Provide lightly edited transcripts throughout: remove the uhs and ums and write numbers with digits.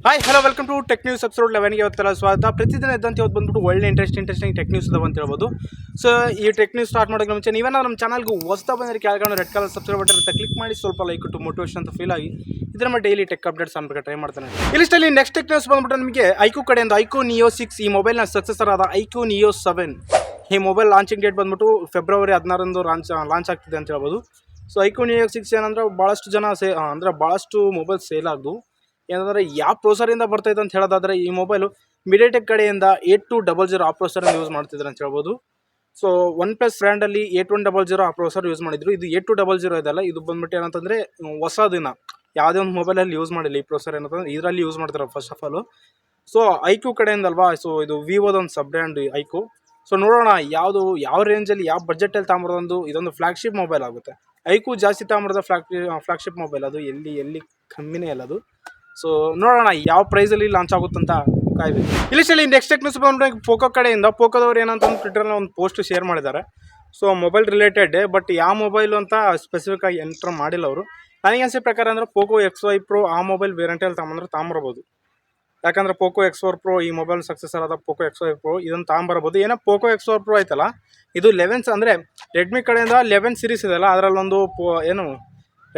Hi hello welcome to tech news episode 11ಗೆ ಇವತ್ತೆಲ್ಲ ಸ್ವಾಗತ. ಪ್ರತಿದಿನ ಇದ್ದಂತೆ ಇವತ್ತು ಬಂದ್ಬಿಟ್ಟು ಒಳ್ಳೆ ಇಂಟ್ರೆಸ್ಟಿಂಗ್ ಟೆಕ್ ನ್ಯೂಸ್ ಇದಾವೆ ಅಂತ ಹೇಳ್ಬೋದು. ಸೊ ಈ ಟೆಕ್ ನ್ಯೂಸ್ ಸ್ಟಾರ್ಟ್ ಮಾಡೋಕ್ಕೆ ಮುಂಚೆ ನೀವೇನಾದ್ರು ನಮ್ಮ ಚಾನಲ್ಗೆ ಹೊಸ್ತಾ ಬಂದರೆ ಕೆಳಗಡೆ ರೆಡ್ ಕಲರ್ ಸಬ್ಸ್ಕ್ರೈಬ್ ಬಟನ್ ಅಂತ ಕ್ಲಿಕ್ ಮಾಡಿ ಸ್ವಲ್ಪ ಲೈಕ್ ಟು ಮೋಟಿವೇಶನ್ ಅಂತ ಫೀಲ್ ಆಗಿ ಇದರ ಮೇಲೆ ಡೈಲಿ ಟೆಕ್ ಅಪ್ಡೇಟ್ಸ್ ಅನ್ಬೇಕು ಟ್ರೈ ಮಾಡ್ತಾನೆ. ಇಲ್ಲಿಷ್ಟಲ್ಲಿ ನೆಕ್ಸ್ಟ್ ಟೆಕ್ ನ್ಯೂಸ್ ಬಂದ್ಬಿಟ್ಟು ನಿಮಗೆ ಐಕ್ಯೂ ಕಡೆಯಿಂದ ಐಕ್ಯೂ ನಿಯೋ 6 ಈ ಮೊಬೈಲ್ನ ಸಕ್ಸೆಸರ್ ಆದ ಐಕ್ಯೂ ನಿಯೋ 7 ಈ ಮೊಬೈಲ್ ಲಾಂಚಿಂಗ್ ಡೇಟ್ ಬಂದ್ಬಿಟ್ಟು ಫೆಬ್ರವರಿ 16ರಂದು ಲಾಂಚ್ ಆಗ್ತಿದೆ ಅಂತ ಹೇಳ್ಬೋದು. ಸೊ ಐಕ್ಯೂ ನಿಯೋ 6 ಏನಂದ್ರೆ ಭಾಳಷ್ಟು ಜನ ಭಾಳಷ್ಟು ಮೊಬೈಲ್ ಸೇಲ್ ಆಗೋದು ಏನಂದರೆ ಯಾವ ಪ್ರೊಸರಿಂದ ಬರ್ತಾಯಿದೆ ಅಂತ ಹೇಳೋದಾದರೆ ಈ ಮೊಬೈಲು ಮಿಡಿಯಾಟೆಕ್ ಕಡೆಯಿಂದ 8200 ಆ ಪ್ರೊಸೆಸರ್ ಯೂಸ್ ಮಾಡ್ತಿದ್ರು ಅಂತ ಹೇಳ್ಬೋದು. ಸೊ ಒನ್ ಪ್ಲಸ್ ಬ್ರ್ಯಾಂಡಲ್ಲಿ 8100 ಆ ಪ್ರೊಸೆಸರ್ ಯೂಸ್ ಮಾಡಿದ್ರು. ಇದು 8200 ಇದಲ್ಲ, ಇದು ಬಂದ್ಬಿಟ್ಟು ಏನಂತಂದರೆ ಹೊಸ ದಿನ ಯಾವುದೇ ಒಂದು ಮೊಬೈಲಲ್ಲಿ ಯೂಸ್ ಮಾಡಿಲ್ಲ ಈ ಪ್ರೊಸೆಸರ್ ಏನಂತಂದರೆ ಇದರಲ್ಲಿ ಯೂಸ್ ಮಾಡ್ತಾರೆ first of all. So iQOO ಕಡೆಯಿಂದಲ್ವಾ, ಸೊ ಇದು ವಿವೋದೊಂದು ಸಬ್ ಬ್ರ್ಯಾಂಡ್ ಐಕ್ಯೂ. ಸೊ ನೋಡೋಣ ಯಾವ ರೇಂಜಲ್ಲಿ ಯಾವ ಬಜೆಟಲ್ಲಿ ತಗೊಂಬರೋದೊಂದು ಇದೊಂದು ಫ್ಲಾಗ್ಶಿಪ್ ಮೊಬೈಲ್ ಆಗುತ್ತೆ. ಐಕ್ಯೂ ಜಾಸ್ತಿ ತಗೊಂಬರೋದು ಫ್ಲಾಗ್ಶಿಪ್ ಮೊಬೈಲ್, ಅದು ಎಲ್ಲಿ ಕಮ್ಮಿನೇ ಅಲ್ಲ ಅದು. ಸೊ ನೋಡೋಣ ಯಾವ ಪ್ರೈಸಲ್ಲಿ ಲಾಂಚ್ ಆಗುತ್ತಂತ ಕಾಯ್ಬೇಕು. ಇಲ್ಲಿ ನೆಕ್ಸ್ಟ್ ಟೆಕ್ ನ್ಯೂಸ್ ಬಂದ್ಬಿಟ್ಟು ಪೋಕೋ ಕಡೆಯಿಂದ ಪೋಕೋದವ್ರು ಏನಂತಂದು ಟ್ವಿಟರ್ನ ಒಂದು ಪೋಸ್ಟ್ ಶೇರ್ ಮಾಡಿದ್ದಾರೆ. ಸೊ ಮೊಬೈಲ್ ರಿಲೇಟೆಡ್, ಬಟ್ ಯಾವ ಮೊಬೈಲು ಅಂತ ಸ್ಪೆಸಿಫಿಕ್ ಆಗಿ ಎಂಟರ್ ಮಾಡಿಲ್ಲ ಅವರು. ನನಗೆ ಅನ್ಸಿದ ಪ್ರಕಾರ ಅಂದರೆ ಪೋಕೋ XY Pro ಆ ಮೊಬೈಲ್ ವೇರಿಯಂಟಲ್ಲಿ ತಗೊಂಬರ್ಬೋದು. ಯಾಕಂದರೆ ಪೋಕೋ X4 Pro ಈ ಮೊಬೈಲ್ ಸಕ್ಸೆಸರ್ ಆದ ಪೋಕೋ XY Pro ಇದನ್ನು ತಗೊಂಬರ್ಬೋದು. ಏನೋ ಪೋಕೋ X4 Pro ಆಯ್ತಲ್ಲ, ಇದು 11 ಅಂದರೆ ರೆಡ್ಮಿ ಕಡೆಯಿಂದ 11 ಸೀರೀಸ್ ಇದೆಯಲ್ಲ, ಅದರಲ್ಲೊಂದು ಏನು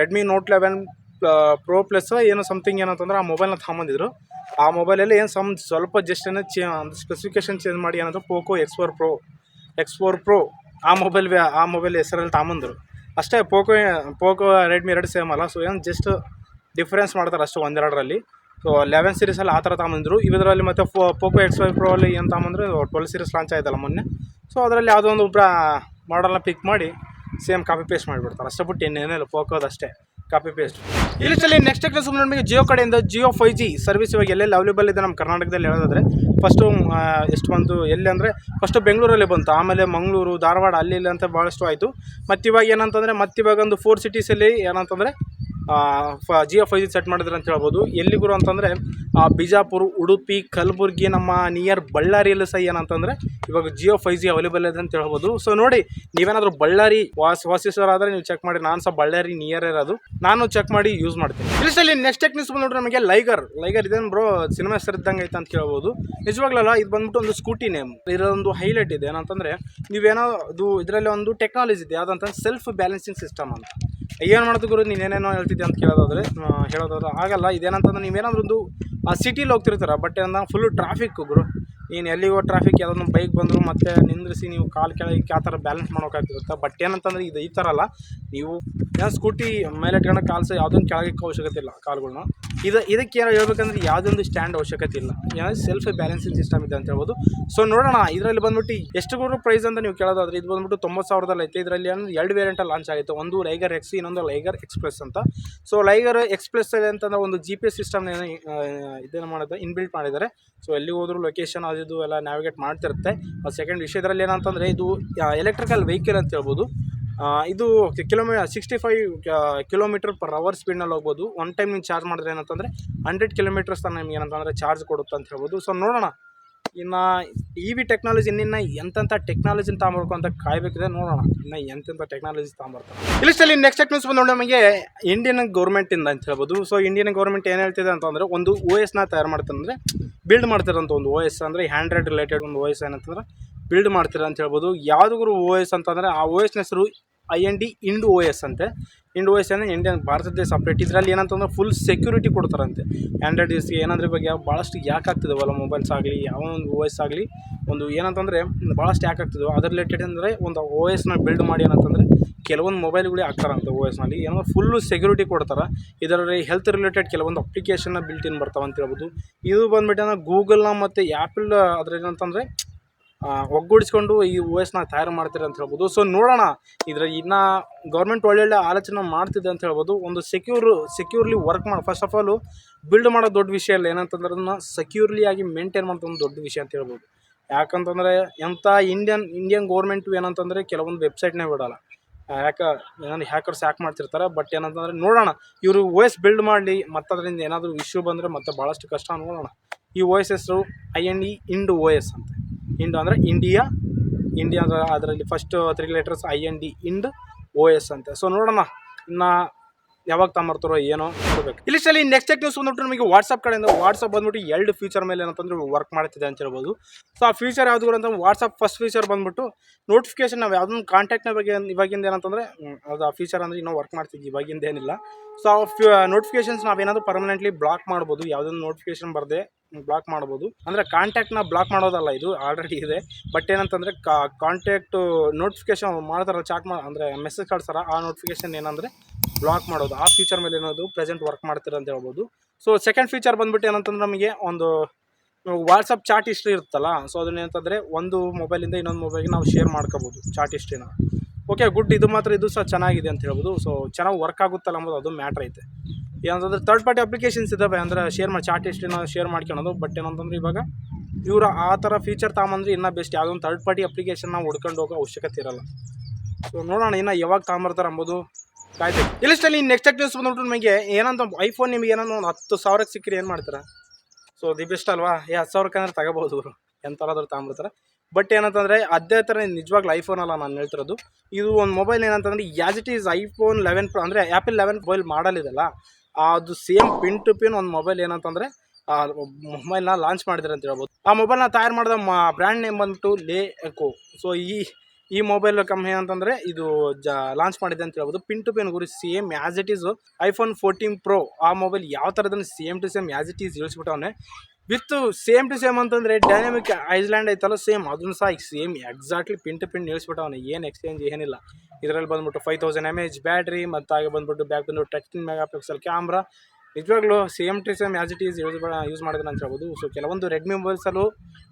ರೆಡ್ಮಿ ನೋಟ್ 11 ಪ್ರೋ ಪ್ಲಸ್ ಏನೋ ಸಮಥಿಂಗ್ ಏನಂತಂದ್ರೆ ಆ ಮೊಬೈಲ್ನ ತಗೊಂಬಂದಿದ್ರು. ಆ ಮೊಬೈಲಲ್ಲಿ ಏನು ಸ್ವಲ್ಪ ಜಸ್ಟ್ ಏನೋ ಸ್ಪೆಸಿಫಿಕೇಶನ್ ಚೇಂಜ್ ಮಾಡಿ ಏನಂದ್ರೆ ಪೋಕೋ X4 Pro ಆ ಮೊಬೈಲ್ ಹೆಸರಲ್ಲಿ ತಗೊಂಬಂದರು ಅಷ್ಟೇ. ಪೋಕೋ ರೆಡ್ಮಿ ಎರಡು ಸೇಮ್ ಅಲ್ಲ, ಸೊ ಏನು ಜಸ್ಟ್ ಡಿಫ್ರೆನ್ಸ್ ಮಾಡ್ತಾರೆ ಅಷ್ಟು ಒಂದೆರಡರಲ್ಲಿ. ಸೊ 11 ಸೀರೀಸಲ್ಲಿ ಆ ಥರ ತಗೊಂಬಂದರು. ಇದರಲ್ಲಿ ಮತ್ತು ಪೋಕೋ XY Pro ಅಲ್ಲಿ ಏನು ತಗೊಂಬಂದ್ರೆ 12 ಸೀರೀಸ್ ಲಾಂಚ್ ಆಯ್ತಲ್ಲ ಮೊನ್ನೆ. ಸೊ ಅದರಲ್ಲಿ ಯಾವುದೋ ಒಂದು ಮಾಡಲ್ನ ಪಿಕ್ ಮಾಡಿ ಸೇಮ್ ಕಾಪಿ ಪೇಸ್ಟ್ ಮಾಡಿಬಿಡ್ತಾರೆ ಅಷ್ಟೇ, ಬಿಟ್ಟು ಇನ್ನೇನಿಲ್ಲ ಪೋಕೋದಷ್ಟೇ ಕಾಪಿ ಪೇಸ್ಟ್. ಇಲ್ಲಿ ನೆಕ್ಸ್ಟ್ ಟೆಕ್ ನ್ಯೂಸ್ ನಮಗೆ ಜಿಯೋ ಕಡೆಯಿಂದ ಜಿಯೋ 5G ಸರ್ವಿಸ್ ಇವಾಗ ಎಲ್ಲೆಲ್ಲಿ ಅವೈಲೇಬಲ್ ಇದೆ ನಮ್ಮ ಕರ್ನಾಟಕದಲ್ಲಿ ಹೇಳೋದಾದರೆ ಫಸ್ಟು ಎಷ್ಟು ಬಂತು ಎಲ್ಲಿ ಅಂದರೆ ಫಸ್ಟು ಬೆಂಗಳೂರಲ್ಲಿ ಬಂತು, ಆಮೇಲೆ ಮಂಗಳೂರು, ಧಾರವಾಡ ಅಲ್ಲಿ ಇಲ್ಲಿ ಅಂತ ಭಾಳಷ್ಟು ಆಯಿತು. ಮತ್ತು ಇವಾಗ ಏನಂತಂದರೆ ಇವಾಗ ಒಂದು 4 ಸಿಟೀಸಲ್ಲಿ ಏನಂತಂದರೆ ಜಿಯೋ 5G ಸೆಟ್ ಮಾಡಿದ್ರು ಅಂತ ಹೇಳ್ಬೋದು. ಎಲ್ಲಿಗೂ ಅಂತಂದರೆ ಬಿಜಾಪುರ, ಉಡುಪಿ, ಕಲಬುರಗಿ, ನಮ್ಮ ನಿಯರ್ ಬಳ್ಳಾರಿಯಲ್ಲೂ ಸಹ ಏನಂತಂದರೆ ಇವಾಗ ಜಿಯೋ 5G ಅವೈಲೇಬಲ್ ಇದೆ ಅಂತ ಹೇಳ್ಬೋದು. ಸೊ ನೋಡಿ, ನೀವೇನಾದರೂ ಬಳ್ಳಾರಿ ವಾಸಿಸೋರಾದರೆ ನೀವು ಚೆಕ್ ಮಾಡಿ. ನಾನು ಸಹ ಬಳ್ಳಾರಿ ನಿಯರ್ ಇರೋದು, ನಾನು ಚೆಕ್ ಮಾಡಿ ಯೂಸ್ ಮಾಡ್ತೀನಿ. ಇಲ್ಲಿ ನೆಕ್ಸ್ಟ್ ಟೆಕ್ ನ್ಯೂಸ್ ಬಂದ್ಬಿಟ್ರೆ ನಮಗೆ ಲೈಗರ್ ಇದೇನು ಬ್ರೋ ಸಿನಿಮಾ ಹೆಸರು ಇದ್ದಂಗೆ ಐತೆ ಅಂತ ಕೇಳ್ಬೋದು. ನಿಜವಾಗ್ಲಲ್ಲ, ಇದು ಬಂದ್ಬಿಟ್ಟು ಒಂದು ಸ್ಕೂಟಿ ನೇಮ್. ಇದರೊಂದು ಹೈಲೈಟ್ ಇದೆ ಏನಂತಂದರೆ ನೀವೇನೋ ಇದರಲ್ಲಿ ಒಂದು ಟೆಕ್ನಾಲಜಿ ಇದೆ, ಯಾವುದಂತ ಸೆಲ್ಫ್ ಬ್ಯಾಲೆನ್ಸಿಂಗ್ ಸಿಸ್ಟಮ್ ಅಂತ. ಏನು ಮಾಡೋದು ಗುರು ನೀನೇನೇನೋ ಹೇಳ್ತಿದ್ದೆ ಅಂತ ಹೇಳೋದಾದ್ರೆ ಆಗಲ್ಲ. ಇದೇನಂತಂದ್ರೆ ನೀವೇನಾದ್ರೂ ಒಂದು ಸಿಟಿಲಿ ಹೋಗ್ತಿರ್ತೀರ, ಬಟ್ ಏನಂದ್ರೆ ಫುಲ್ಲು ಟ್ರಾಫಿಕ್ಕು ಗುರು. ನೀನು ಎಲ್ಲಿಗೋ ಟ್ರಾಫಿಕ್ ಯಾವುದೋ ಬೈಕ್ ಬಂದರು ಮತ್ತೆ ನಿಂದ್ರಿಸಿ ನೀವು ಕಾಲು ಕೆಳಗೆ ಆ ಥರ ಬ್ಯಾಲೆನ್ಸ್ ಮಾಡೋಕ್ಕಾಗ್ತಿರುತ್ತೆ. ಬಟ್ ಏನಂತಂದರೆ ಇದು ಈ ಥರ ಅಲ್ಲ, ನೀವು ಏನೋ ಸ್ಕೂಟಿ ಮೇಲೆ ಇಟ್ಕೊಂಡು ಕಾಲ್ಸ ಯಾವುದೊಂದು ಕೆಳಗೆ ಅವಶ್ಯಕತೆ ಇಲ್ಲ ಕಾಲುಗಳನ್ನ. ಇದಕ್ಕೆ ಏನೋ ಹೇಳ್ಬೇಕಂದ್ರೆ ಯಾವುದೊಂದು ಸ್ಟ್ಯಾಂಡ್ ಅವಶ್ಯಕತೆ ಇಲ್ಲ, ಏನೋ ಸೆಲ್ಫ್ ಬ್ಯಾಲೆನ್ಸಿಂಗ್ ಸಿಸ್ಟಮ್ ಇದೆ ಅಂತ ಹೇಳ್ಬೋದು. ಸೊ ನೋಡೋಣ, ಇದರಲ್ಲಿ ಬಂದ್ಬಿಟ್ಟು ಎಷ್ಟು ಗುರು ಪ್ರೈಸ್ ಅಂತ ನೀವು ಕೇಳೋದಾದ್ರೆ ಇದು ಬಂದ್ಬಿಟ್ಟು 90,000 ಐತೆ. ಇದರಲ್ಲಿ ಅಂದರೆ 2 ವೇರಿಯಂಟಲ್ಲಿ ಲಾಂಚ್ ಆಯಿತು, ಒಂದು ಲೈಗರ್ ಎಕ್ಸ್, ಇನ್ನೊಂದು ಲೈಗರ್ ಎಕ್ಸ್ಪ್ರೆಸ್ ಅಂತ. ಸೊ ಲೈಗರ್ ಎಕ್ಸ್ಪ್ರೆಸ್ ಅಂತಂದ್ರೆ ಒಂದು GPS ಸಿಸ್ಟಮ್ ಇದೇನು ಮಾಡಿದೆ, ಇನ್ಬಿಲ್ಟ್ ಮಾಡಿದ್ದಾರೆ. ಸೊ ಎಲ್ಲಿ ಹೋದ್ರು ಲೊಕೇಶನ್ ಅದು ಎಲ್ಲ ನ್ಯಾವಿಗೇಟ್ ಮಾಡ್ತಿರುತ್ತೆ. ಸೆಕೆಂಡ್ ವಿಷಯದಲ್ಲಿ ಏನಂತಂದರೆ ಇದು ಎಲೆಕ್ಟ್ರಿಕಲ್ ವೆಹಿಕಲ್ ಅಂತ ಹೇಳ್ಬೋದು. ಇದು 65 km/h ಸ್ಪೀಡ್ನಲ್ಲಿ ಹೋಗ್ಬೋದು. ಒನ್ ಟೈಮ್ ನೀವು ಚಾರ್ಜ್ ಮಾಡಿದ್ರೆ ಏನಂತಂದರೆ 100 ಕಿಲೋಮೀಟರ್ಸ್ ತನಕ ನಿಮ್ಗೆ ಏನಂತಂದರೆ ಚಾರ್ಜ್ ಕೊಡುತ್ತೆ ಅಂತ ಹೇಳ್ಬೋದು. ಸೊ ನೋಡೋಣ, ಇನ್ನು EV ಟೆಕ್ನಾಲಜಿ ಇನ್ನಿನ್ನ ಎಂತೆಂಥ ಟೆಕ್ನಾಲಜಿನ ತಗೊಂಬರ್ಬೇಕು ಅಂತ ಕಾಯಬೇಕಿದೆ. ನೋಡೋಣ ಇನ್ನು ಎಂತೆಂಥ ಟೆಕ್ನಾಲಜಿ ತಗೊಂಬರ್ತಾರೆ. ಇಲ್ಲಿ ನೆಕ್ಸ್ಟ್ ಟೆಕ್ ನ್ಯೂಸ್ ಬಂದು ನಮಗೆ ಇಂಡಿಯನ್ ಗೌರ್ಮೆಂಟಿಂದ ಅಂತ ಹೇಳ್ಬೋದು. ಸೊ ಇಂಡಿಯನ್ ಗೌರ್ಮೆಂಟ್ ಏನು ಹೇಳ್ತಿದೆ ಅಂತಂದರೆ ಒಂದು OSನ ತಯಾರು ಮಾಡ್ತಂದರೆ ಬಿಲ್ಡ್ ಮಾಡ್ತಿರೋಂಥ ಒಂದು OS ಅಂದರೆ ಹ್ಯಾಂಡ್ರೈಡ್ ರಿಲೇಟೆಡ್ ಒಂದು OS ಏನಂತಂದ್ರೆ ಬಿಲ್ಡ್ ಮಾಡ್ತೀರ ಅಂತ ಹೇಳ್ಬೋದು. ಯಾವುದಾದ್ರು OS ಅಂತಂದರೆ ಆ OSನ ಹೆಸರು IND OS ಅಂತೆ. OS ಅಂದರೆ ಇಂಡಿಯನ್ ಭಾರತದ ಸಪ್ರೇಟ್. ಇದರಲ್ಲಿ ಏನಂತಂದ್ರೆ ಫುಲ್ ಸೆಕ್ಯೂರಿಟಿ ಕೊಡ್ತಾರಂತೆ. ಆ್ಯಂಡ್ರಾಯ್ಡ್ ಯೂಸ್ಗೆ ಏನಾದ್ರ ಬಗ್ಗೆ ಭಾಳಷ್ಟು ಯಾಕೆ ಆಗ್ತಿದ್ದಾವಲ್ಲ ಮೊಬೈಲ್ಸ್ ಆಗಲಿ ಯಾವ ಒಂದು OS ಆಗಲಿ ಒಂದು ಏನಂತಂದರೆ ಭಾಳಷ್ಟು ಯಾಕೆ ಆಗ್ತಿದ್ದವು ಅದ್ರ ರಿಲೇಟೆಡ್ ಅಂದರೆ ಒಂದು OSನ ಬಿಲ್ಡ್ ಮಾಡಿ ಏನಂತಂದರೆ ಕೆಲವೊಂದು ಮೊಬೈಲ್ಗಳೇ ಆಗ್ತಾರಂತೆ OSನಲ್ಲಿ ಏನೋ ಫುಲ್ಲು ಸೆಕ್ಯೂರಿಟಿ ಕೊಡ್ತಾರೆ. ಇದರಲ್ಲಿ ಹೆಲ್ತ್ ರಿಲೇಟೆಡ್ ಕೆಲವೊಂದು ಅಪ್ಲಿಕೇಶನ್ನ ಬಿಲ್ಟ್ ಇನ್ ಬರ್ತಾವೆ ಅಂತ ಹೇಳ್ಬೋದು. ಇದು ಬಂದ್ಬಿಟ್ಟು ಗೂಗಲ್ನ ಮತ್ತು ಆ್ಯಪಲ್ ಅದ್ರ ಏನಂತಂದರೆ ಒಗ್ಗೂಡಿಸ್ಕೊಂಡು ಈ OSನ ತಯಾರು ಮಾಡ್ತಾರೆ ಅಂತ ಹೇಳ್ಬೋದು. ಸೊ ನೋಡೋಣ, ಇದ್ರ ಇನ್ನು ಗೌರ್ಮೆಂಟ್ ಒಳ್ಳೊಳ್ಳೆ ಆಲೋಚನೆ ಮಾಡ್ತಿದೆ ಅಂತ ಹೇಳ್ಬೋದು. ಒಂದು ಸೆಕ್ಯೂರ್ಲಿ ವರ್ಕ್ ಮಾಡಿ ಫಸ್ಟ್ ಆಫ್ ಆಲು ಬಿಲ್ಡ್ ಮಾಡೋದು ದೊಡ್ಡ ವಿಷಯ ಇಲ್ಲ, ಏನಂತಂದ್ರೆ ಅದನ್ನು ಸೆಕ್ಯೂರ್ಲಿ ಆಗಿ ಮೇಂಟೈನ್ ಮಾಡೋದು ಒಂದು ದೊಡ್ಡ ವಿಷಯ ಅಂತ ಹೇಳ್ಬೋದು. ಯಾಕಂತಂದರೆ ಎಂಥ ಇಂಡಿಯನ್ ಗೌರ್ಮೆಂಟು ಏನಂತಂದರೆ ಕೆಲವೊಂದು ವೆಬ್ಸೈಟ್ನೇ ಬಿಡೋಲ್ಲ, ಹ್ಯಾಕರ್ಸ್ ಹ್ಯಾಕ್ ಮಾಡ್ತಿರ್ತಾರೆ. ಬಟ್ ಏನಂತಂದರೆ ನೋಡೋಣ, ಇವರು OS ಬಿಲ್ಡ್ ಮಾಡಲಿ ಮತ್ತು ಅದರಿಂದ ಏನಾದರೂ ಇಶ್ಯೂ ಬಂದರೆ ಮತ್ತೆ ಭಾಳಷ್ಟು ಕಷ್ಟ. ನೋಡೋಣ, ಈ OS ಹೆಸರು IND OS ಅಂತ. ಅಂದರೆ ಇಂಡಿಯಾ ಅದರಲ್ಲಿ ಫಸ್ಟ್ 3 ಲೆಟರ್ಸ್ IND OS ಅಂತೆ. ಸೊ ನೋಡೋಣ, ಇನ್ನು ಯಾವಾಗ ತಗೊಂಬರ್ತಾರೋ ಏನೋ ನೋಡ್ಬೇಕು. ಇಲ್ಲಿಷ್ಟಲ್ಲಿ ನೆಕ್ಸ್ಟ್ ಟೆಕ್ ನ್ಯೂಸ್ ಬಂದ್ಬಿಟ್ಟು ನಮಗೆ ವಾಟ್ಸಪ್ ಕಡೆಯಿಂದ ವಾಟ್ಸಪ್ ಬಂದ್ಬಿಟ್ಟು 2 ಫೀಚರ್ ಮೇಲೆ ಏನಂತಂದ್ರೆ ವರ್ಕ್ ಮಾಡ್ತಿದೆ ಅಂತ ಹೇಳ್ಬೋದು. ಸೊ ಆ ಫೀಚರ್ ಯಾವುದು ಅಂತ ವಾಟ್ಸಪ್ ಫಸ್ಟ್ ಫೀಚರ್ ಬಂದ್ಬಿಟ್ಟು ನೋಟಿಫಿಕೇಶನ್ ನಾವು ಯಾವುದೊಂದು ಕಾಂಟ್ಯಾಕ್ಟ್ನ ಬಗ್ಗೆ ಇವಾಗಿಂದ ಏನಂತಂದರೆ ಅದು ಆ ಫೀಚರ್ ಅಂದರೆ ಇನ್ನೂ ವರ್ಕ್ ಮಾಡ್ತಿದ್ವಿ, ಇವಾಗಿಂದ ಏನಿಲ್ಲ. ಸೊ ಆ ನೋಟಿಫಿಕೇಶನ್ಸ್ ನಾವೇನಾದರೂ ಪರ್ಮನೆಂಟ್ಲಿ ಬ್ಲಾಕ್ ಮಾಡ್ಬೋದು, ಯಾವುದೊಂದು ನೋಟಿಫಿಕೇಶನ್ ಬರದೆ ಬ್ಲಾಕ್ ಮಾಡ್ಬೋದು. ಅಂದರೆ ಕಾಂಟ್ಯಾಕ್ಟ್ನ ಬ್ಲಾಕ್ ಮಾಡೋದಲ್ಲ, ಇದು ಆಲ್ರೆಡಿ ಇದೆ. ಬಟ್ ಏನಂತಂದರೆ ಕಾಂಟ್ಯಾಕ್ಟ್ ನೋಟಿಫಿಕೇಶನ್ ಮಾಡ್ತಾರಲ್ಲ, ಚಾಟ್ ಅಂದರೆ ಮೆಸೇಜ್ ಕಳ್ಸಾರ, ಆ ನೋಟಿಫಿಕೇಶನ್ ಏನಂದರೆ ಬ್ಲಾಕ್ ಮಾಡೋದು. ಆ ಫೀಚರ್ ಮೇಲೆ ಏನೋದು ಪ್ರೆಸೆಂಟ್ ವರ್ಕ್ ಮಾಡ್ತೀರ ಅಂತ ಹೇಳ್ಬೋದು. ಸೊ ಸೆಕೆಂಡ್ ಫೀಚರ್ ಬಂದ್ಬಿಟ್ಟು ಏನಂತಂದ್ರೆ ನಮಗೆ ಒಂದು ವಾಟ್ಸಪ್ ಚಾಟ್ ಹಿಸ್ಟ್ರಿ ಇರುತ್ತಲ್ಲ, ಸೊ ಅದನ್ನೇನಂತಂದರೆ ಒಂದು ಮೊಬೈಲಿಂದ ಇನ್ನೊಂದು ಮೊಬೈಲ್ಗೆ ನಾವು ಶೇರ್ ಮಾಡ್ಕೋಬೋದು ಚಾಟ್ ಹಿಸ್ಟ್ರಿನ. ಓಕೆ ಗುಡ್, ಇದು ಸಹ ಚೆನ್ನಾಗಿದೆ ಅಂತ ಹೇಳ್ಬೋದು. ಸೊ ಚೆನ್ನಾಗಿ ವರ್ಕ್ ಆಗುತ್ತಲ್ಲ ಅಂಬೋದು ಅದು ಮ್ಯಾಟ್ರ್ ಐತೆ. ಏನಂತಂದರೆ ಥರ್ಡ್ ಪಾರ್ಟಿ ಅಪ್ಲಿಕೇಶನ್ಸ್ ಇದ್ದಾವೆ, ಅಂದರೆ ಚಾಟ್ ಹಿಸ್ಟ್ರಿನ ಶೇರ್ ಮಾಡ್ಕೊಳೋದು. ಬಟ್ ಏನಂತಂದರೆ ಇವಾಗ ಇವರು ಆ ಥರ ಫೀಚರ್ ತಗೊಂಬಂದ್ರೆ ಇನ್ನೂ ಬೆಸ್ಟ್. ಯಾವುದೊಂದು ಥರ್ಡ್ ಪಾರ್ಟಿ ಅಪ್ಲಿಕೇಶನ್ ನಾವು ಹುಡ್ಕೊಂಡು ಹೋಗೋ ಅವಶ್ಯಕತೆ ಇರಲ್ಲ. ಸೊ ನೋಡೋಣ ಇನ್ನು ಯಾವಾಗ ತಗೊಂಬರ್ತಾರೆ ಅಂಬೋದು ಕಾಯ್ತು. ಇಲ್ಲಿಷ್ಟಲ್ಲಿ ನೆಕ್ಸ್ಟ್ ನ್ಯೂಸ್ ಬಂದ್ಬಿಟ್ಟು ನಮಗೆ ಏನಂತ ಐಫೋನ್ ನಿಮಗೆ ಏನೋ ಒಂದು 10,000ಕ್ಕೆ ಸಿಕ್ಕರೆ ಏನು ಮಾಡ್ತಾರೆ? ಸೊ ದಿ ಬೆಸ್ಟ್ ಅಲ್ವಾ? 10,000ಕ್ಕೆ ಅಂದ್ರೆ ತಗೋಬೋದು ಅವರು, ಎಂಥವ್ರಾದ್ರೂ ತಗೊಂಬಿಡ್ತಾರೆ. ಬಟ್ ಏನಂತಂದರೆ ಅದೇ ಥರ ನಿಜವಾಗ್ಲೂ ಐಫೋನ್ ಅಲ್ಲ ನಾನು ಹೇಳ್ತಿರೋದು. ಇದು ಒಂದು ಮೊಬೈಲ್ ಏನಂತಂದರೆ as it is iPhone 11 Pro ಅಂದರೆ ಆ್ಯಪಲ್ 11 ಮೊಬೈಲ್ ಮಾಡಲ್ ಇದೆಲ್ಲ, ಅದು ಸೇಮ್ ಪಿನ್ ಟು ಪಿನ್ ಒಂದು ಮೊಬೈಲ್ ಏನಂತಂದರೆ ಮೊಬೈಲ್ನ ಲಾಂಚ್ ಮಾಡಿದ್ರೆ ಅಂತ ಹೇಳ್ಬೋದು. ಆ ಮೊಬೈಲ್ನ ತಯಾರು ಮಾಡಿದ ಬ್ರ್ಯಾಂಡ್ ನೇಮ್ ಬಂದ್ಬಿಟ್ಟು ಲೇಕೋ. ಸೊ ಈ ಮೊಬೈಲ್ ಕಂಪ್ನಿ ಅಂತಂದರೆ ಇದು ಲಾಂಚ್ ಮಾಡಿದೆ ಅಂತ ಹೇಳ್ಬೋದು. ಪಿನ್ ಟು ಪಿನ್ ಗುರಿ same as it is iPhone 14 Pro ಆ ಮೊಬೈಲ್ ಯಾವ ಥರದನ್ನು same to same as it is ಇಳಿಸ್ಬಿಟ್ಟವನೇ. ವಿತ್ ಸೇಮ್ ಟು ಸೇಮ್ ಅಂತಂದರೆ ಡೈನಾಮಿಕ್ ಐಸ್ಲ್ಯಾಂಡ್ ಐತಲ್ಲ ಸೇಮ್, ಅದನ್ನು ಸಹ same exactly pin to pin ಇಳಿಸ್ಬಿಟ್ಟವನೇ. ಏನು ಎಕ್ಸ್ಚೇಂಜ್ ಏನಿಲ್ಲ. ಇದರಲ್ಲಿ ಬಂದ್ಬಿಟ್ಟು 5000 mAh ಬ್ಯಾಟ್ರಿ, ಮತ್ತು ಹಾಗೆ ಬಂದ್ಬಿಟ್ಟು ಬ್ಯಾಕ್ ಬಂದ್ಬಿಟ್ಟು 13 MP ಕ್ಯಾಮ್ರಾ. ನಿಜವಾಗ್ಲೂ same to same as it is use ಮಾಡಿದ್ರೆ ಅಂತ ಹೇಳ್ಬೋದು. ಸೊ ಕೆಲವೊಂದು ರೆಡ್ಮಿ ಮೊಬೈಲ್ಸಲ್ಲೂ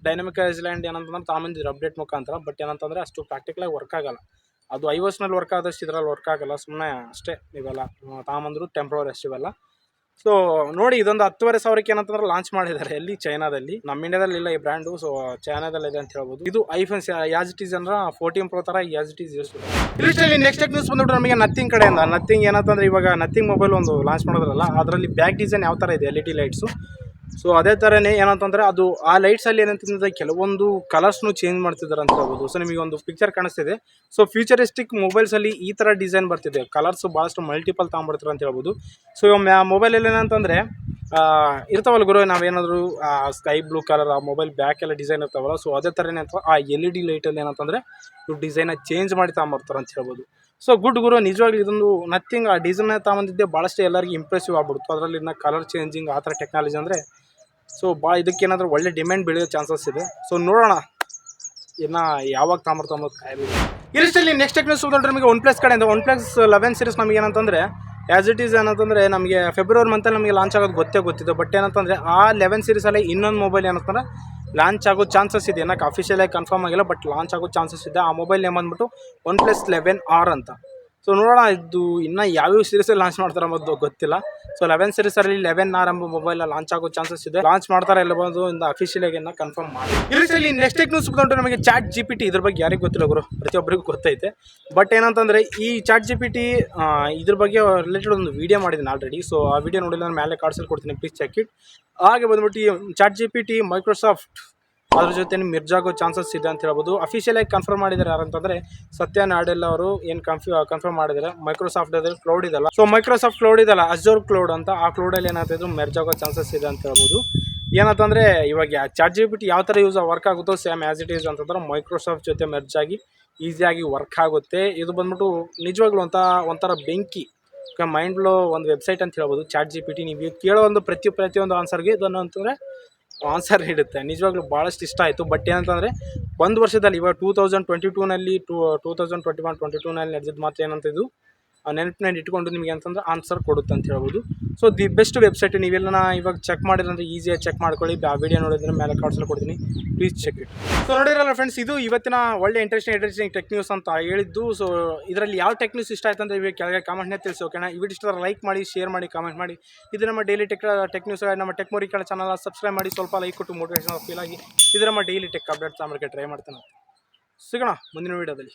ಡೈನಾಮಿಕ್ ಐಸ್ಲ್ಯಾಂಡ್ ಏನಂತಂದ್ರೆ ತಾಮಂದಿದ್ರು ಅಪ್ಡೇಟ್ ಮುಖಾಂತರ. ಬಟ್ ಏನಂತಂದರೆ ಅಷ್ಟು ಪ್ರಾಕ್ಟಿಕಲಾಗಿ ವರ್ಕ್ ಆಗೋಲ್ಲ. ಅದು iOS-ನಲ್ಲಿ ವರ್ಕ್ ಆದಷ್ಟು ಇದರಲ್ಲಿ ವರ್ಕ್ ಆಗೋಲ್ಲ, ಸುಮ್ಮನೆ ಅಷ್ಟೇ. ಇವೆಲ್ಲ ತಾಮಂದ್ರು ಟೆಂಪ್ರವರಿ ಅಷ್ಟು ಇವೆಲ್ಲ. ಸೊ ನೋಡಿ, ಇದೊಂದು 10,500ಕ್ಕೆ ಏನಂತಂದ್ರೆ ಲಾಂಚ್ ಮಾಡಿದ್ದಾರೆ ಎಲ್ಲಿ, ಚೈನಾದಲ್ಲಿ. ನಮ್ಮ ಇಂಡಿಯಾದಲ್ಲಿ ಇಲ್ಲ ಈ ಬ್ರ್ಯಾಂಡು, ಸೊ ಚೈನಾದಲ್ಲಿದೆ ಅಂತ ಹೇಳ್ಬೋದು. ಇದು ಐಫೋನ್ ಆ್ಯಸ್ ಇಟ್ ಈಸ್ ಅಂದ್ರೆ 14 Pro ಥರ ಆ್ಯಸ್ ಇಟ್ ಈಸ್ ಯೂಸ್. ಇಲ್ಲಿ ನೆಕ್ಸ್ಟ್ ನ್ಯೂಸ್ ಬಂದ್ಬಿಟ್ಟು ನಮಗೆ ನಥಿಂಗ್ ಕಡೆಯಿಂದ. ನಥಿಂಗ್ ಏನಂತಂದ್ರೆ ಇವಾಗ ನಥಿಂಗ್ ಮೊಬೈಲ್ ಒಂದು ಲಾಂಚ್ ಮಾಡೋದ್ರಲ್ಲ, ಅದರಲ್ಲಿ ಬ್ಯಾಕ್ ಡಿಸೈನ್ ಯಾವ ಥರ ಇದೆ LED ಲೈಟ್ಸು. ಸೊ ಅದೇ ಥರನೇ ಏನಂತಂದರೆ ಅದು ಆ ಲೈಟ್ಸಲ್ಲಿ ಏನಂತಂದರೆ ಕೆಲವೊಂದು ಕಲರ್ಸ್ನು ಚೇಂಜ್ ಮಾಡ್ತಿದ್ದಾರೆ ಅಂತ ಹೇಳ್ಬೋದು. ಸೊ ನಿಮಗೆ ಒಂದು ಪಿಕ್ಚರ್ ಕಾಣಿಸ್ತಿದೆ. ಸೊ ಫ್ಯೂಚರಿಸ್ಟಿಕ್ ಮೊಬೈಲ್ಸಲ್ಲಿ ಈ ಥರ ಡಿಸೈನ್ ಬರ್ತಿದೆ, ಕಲರ್ಸು ಭಾಳಷ್ಟು ಮಲ್ಟಿಪಲ್ ತಗೊಂಡ್ಬಿಡ್ತಾರೆ ಅಂತ ಹೇಳ್ಬೋದು. ಸೊ ಮೊಬೈಲಲ್ಲಿ ಏನಂತಂದರೆ ಇರ್ತಾವಲ್ಲ ಗುರು, ನಾವೇನಾದರೂ ಸ್ಕೈ ಬ್ಲೂ ಕಲರ್ ಆ ಮೊಬೈಲ್ ಬ್ಯಾಕ್ ಎಲ್ಲ ಡಿಸೈನ್ ಇರ್ತಾವಲ್ಲ, ಸೊ ಅದೇ ಥರನೇ ಅಥವಾ ಆ LED ಲೈಟಲ್ಲಿ ಏನಂತಂದರೆ ಇವ್ರು ಡಿಸೈನ ಚೇಂಜ್ ಮಾಡಿ ತಗೊಂಬರ್ತಾರೆ ಅಂತ ಹೇಳ್ಬೋದು. ಸೊ ಗುಡ್ ಗುರು, ನಿಜವಾಗ್ಲೂ ಇದೊಂದು ನಥಿಂಗ್ ಆ ಡಿಸೈನ್ನ ತಗೊಂಬಂದಿದ್ದೆ ಭಾಳಷ್ಟು ಎಲ್ಲರಿಗೂ ಇಂಪ್ರೆಸಿವ್ ಆಗ್ಬಿಡ್ತು. ಅದರಲ್ಲಿ ಇನ್ನು ಕಲರ್ ಚೇಂಜಿಂಗ್ ಆ ಥರ ಟೆಕ್ನಾಲಜಿ ಅಂದರೆ ಸೊ ಇದಕ್ಕೇನಾದರೂ ಒಳ್ಳೆ ಡಿಮ್ಯಾಂಡ್ ಬೆಳೆಯೋ ಚಾನ್ಸಸ್ ಇದೆ. ಸೊ ನೋಡೋಣ ಇನ್ನು ಯಾವಾಗ ತಗೊಂಬರ್ತಾ ಕಾಯ್ಬೋದು. ಇಲ್ಲಿಷ್ಟಲ್ಲಿ ನೆಕ್ಸ್ಟ್ ನ್ಯೂಸ್ ನೋಡಿದ್ರೆ ನಮಗೆ OnePlus ಕಡೆಯಿಂದ OnePlus 11 ಸೀರೀಸ್ ನಮಗೆ ಏನಂತಂದರೆ ಆ್ಯಸ್ ಇಟ್ ಈಸ್ ಏನಂತಂದರೆ ನಮಗೆ ಫೆಬ್ರವರಿ ಮಂತಲ್ಲಿ ನಮಗೆ ಲಾಂಚ್ ಆಗೋದು ಗೊತ್ತಿದೆ. ಬಟ್ ಏನಂತಂದರೆ ಆ 11 ಸೀರೀಸಲ್ಲಿ ಇನ್ನೊಂದು ಮೊಬೈಲ್ ಏನಂತಂದರೆ ಲಾಂಚ್ ಆಗೋ ಚಾನ್ಸಸ್ ಇದೆ. ಏನಕ್ಕೆ ಅಫಿಷಿಯಲಾಗಿ ಕನ್ಫರ್ಮ್ ಆಗಿಲ್ಲ, ಬಟ್ ಲಾಂಚ್ ಆಗೋ ಚಾನ್ಸಸ್ ಇದೆ. ಆ ಮೊಬೈಲ್ ನೇಮ್ ಬಂದ್ಬಿಟ್ಟು OnePlus 11R ಅಂತ. ಸೊ ನೋಡೋಣ ಇದು ಇನ್ನೂ ಯಾವ್ಯಾವ ಸೀರೀಸಲ್ಲಿ ಲಾಂಚ್ ಮಾಡ್ತಾರೆ ಅನ್ನೋದು ಗೊತ್ತಿಲ್ಲ. ಸೊ 11 ಸೀರೀಸಲ್ಲಿ 11R ಎಂಬ ಮೊಬೈಲ್ ಲಾಂಚ್ ಆಗೋ ಚಾನ್ಸಸ್ ಇದೆ. ಲಾಂಚ್ ಮಾಡ್ತಾರೆ ಎಲ್ಲ ಬಂದು ಇಂದ ಅಫಿಷಿಯಲಾಗಿ ಇನ್ನೂ ಕನ್ಫರ್ಮ್ ಮಾಡಿ. ಇಲ್ಲಿ ನೆಕ್ಸ್ಟ್ ನ್ಯೂಸ್ ಬಂದು ನಮಗೆ ಚಾಟ್ GPT. ಇದ್ರ ಬಗ್ಗೆ ಯಾರಿಗೂ ಗೊತ್ತಿಲ್ಲ ಗುರು, ಪ್ರತಿಯೊಬ್ಬರಿಗೂ ಗೊತ್ತೈತೆ. ಬಟ್ ಏನಂತಂದರೆ ಈ ಚಾಟ್ GPT ಇದ್ರ ಬಗ್ಗೆ ರಿಲೇಟೆಡ್ ಒಂದು ವೀಡಿಯೋ ಮಾಡಿದ್ದೀನಿ ಆಲ್ರೆಡಿ. ಸೊ ಆ ವಿಡಿಯೋ ನೋಡಿಲ್ಲ ನಾನು ಮೇಲೆ ಕಾರ್ಡ್ಸಲ್ಲಿ ಕೊಡ್ತೀನಿ, ಪ್ಲೀಸ್ ಚೆಕ್ ಇಟ್. ಹಾಗೆ ಬಂದ್ಬಿಟ್ಟು ಈ ಚಾಟ್ GPT ಮೈಕ್ರೋಸಾಫ್ಟ್ ಅದ್ರ ಜೊತೆ ಮಿರ್ಜ್ ಆಗೋ ಚಾನ್ಸಸ್ ಇದೆ ಅಂತ ಹೇಳ್ಬೋದು. ಅಫಿಷಿಯಲಾಗಿ ಕನ್ಫರ್ಮ್ ಮಾಡಿದ್ದಾರೆ ಯಾರಂತಂದರೆ ಸತ್ಯ ನಾಡೆಲ್ಲ ಅವರು ಏನು ಕನ್ಫರ್ಮ್ ಮಾಡಿದ್ದಾರೆ. ಮೈಕ್ರೋಸಾಫ್ಟ್ ಅದ್ರ ಕ್ಲೌಡ್ ಇದಲ್ಲ, ಸೊ ಮೈಕ್ರೋಸಾಫ್ಟ್ ಕ್ಲೌಡ್ ಇದಲ್ಲ, ಅಜೋರ್ ಕ್ಲೌಡ್ ಅಂತ, ಆ ಕ್ಲೌಡಲ್ಲಿ ಏನಾಗ್ತಿದ್ರು ಮೆರ್ಜ್ ಆಗೋ ಚಾನ್ಸಸ್ ಇದೆ ಅಂತ ಹೇಳ್ಬೋದು. ಏನಂತಂದರೆ ಇವಾಗ ಚಾಟ್ GPT ಯಾವ ಥರ ವರ್ಕ್ ಆಗುತ್ತೋ ಸೇಮ್ ಆ್ಯಸ್ ಇಟ್ ಈಸ್ ಅಂತಂದ್ರೆ ಮೈಕ್ರೋಸಾಫ್ಟ್ ಜೊತೆ ಮೆರ್ಜ್ ಆಗಿ ಈಸಿಯಾಗಿ ವರ್ಕ್ ಆಗುತ್ತೆ. ಇದು ಬಂದ್ಬಿಟ್ಟು ನಿಜವಾಗ್ಲೂ ಒಂಥರ ಬೆಂಕಿ ಮೈಂಡ್ ಬ್ಲೋ ಒಂದು ವೆಬ್ಸೈಟ್ ಅಂತ ಹೇಳ್ಬೋದು ಚಾಟ್ GPT. ನೀವು ಕೇಳೋ ಒಂದು ಪ್ರತಿಯೊಂದು ಆನ್ಸರ್ಗೆ ಇದನ್ನು ಅಂತಂದರೆ ಆನ್ಸರ್ ನೀಡುತ್ತೆ. ನಿಜವಾಗ್ಲೂ ಭಾಳಷ್ಟು ಇಷ್ಟ ಆಯಿತು. ಬಟ್ ಏನಂತಂದರೆ ಒಂದು ವರ್ಷದಲ್ಲಿ ಇವಾಗ 2022ನಲ್ಲಿ 2021-22ನಲ್ಲಿ ನಡೆದಿದ್ದು ಮಾತ್ರ ಏನಂತ ಇದು ನೆನಪಿನಲ್ಲಿ ಇಟ್ಕೊಂಡು ನಿಮಗೆ ಅಂತಂದ್ರೆ ಆನ್ಸರ್ ಕೊಡುತ್ತೆ ಅಂತ ಹೇಳ್ಬೋದು. So the best website. ನೀವೆಲ್ಲ ಇವಾಗ ಚೆಕ್ ಮಾಡಿದ್ರೆ ಈಸಿಯಾಗಿ ಚೆಕ್ ಮಾಡ್ಕೊಳ್ಳಿ. ಆ ವಿಡಿಯೋ ನೋಡಿದ್ರೆ ಮೇಲೆ ಕಾರ್ಡ್ಸಲ್ಲಿ ಕೊಡ್ತೀನಿ, ಪ್ಲೀಸ್ ಚೆಕ್ ಇಟ್. ಸೊ ನೋಡಿರಲ್ಲ ಫ್ರೆಂಡ್ಸ್, ಇದು ಇವತ್ತಿನ ಒಳ್ಳೆ ಇಂಟ್ರೆಸ್ಟಿಂಗ್ ಟೆಕ್ ನ್ಯೂಸ್ ಅಂತ ಹೇಳಿದ್ದು. ಸೊ ಇದರಲ್ಲಿ ಯಾವ ಟೆಕ್ ನ್ಯೂಸ್ ಇಷ್ಟ ಆಯ್ತು ಅಂತ ಇವಾಗ ಕೆಳಗೆ ಕಾಮೆಂಟ್ನೇ ತಿಳಿಸಿ. ಓಕೆನಾ? ಈ ವಿಡಿಯೋ ಇಷ್ಟ ಲೈಕ್ ಮಾಡಿ, ಶೇರ್ ಮಾಡಿ, ಕಾಮೆಂಟ್ ಮಾಡಿ. ಇದು ನಮ್ಮ ಡೈಲಿ ಟೆಕ್ ನ್ಯೂಸ್, ನಮ್ಮ ಟೆಕ್ ಮೋರಿ ಕಡೆ ಚಾನಲ್ ಸಬ್ಸ್ಕ್ರೈಬ್ ಮಾಡಿ. ಸ್ವಲ್ಪ ಲೈಕ್ ಕೊಟ್ಟು ಮೋಟಿವೇಶನ್ ಫೀಲ್ ಆಗಿ ಇದು ನಮ್ಮ ಡೈಲಿ ಟೆಕ್ ಅಪ್ಡೇಟ್ಸ್ ಮಾಡೋಕ್ಕೆ ಟ್ರೈ ಮಾಡ್ತೇನೆ. ಸಿಗೋಣ ಮುಂದಿನ ವೀಡಿಯೋದಲ್ಲಿ.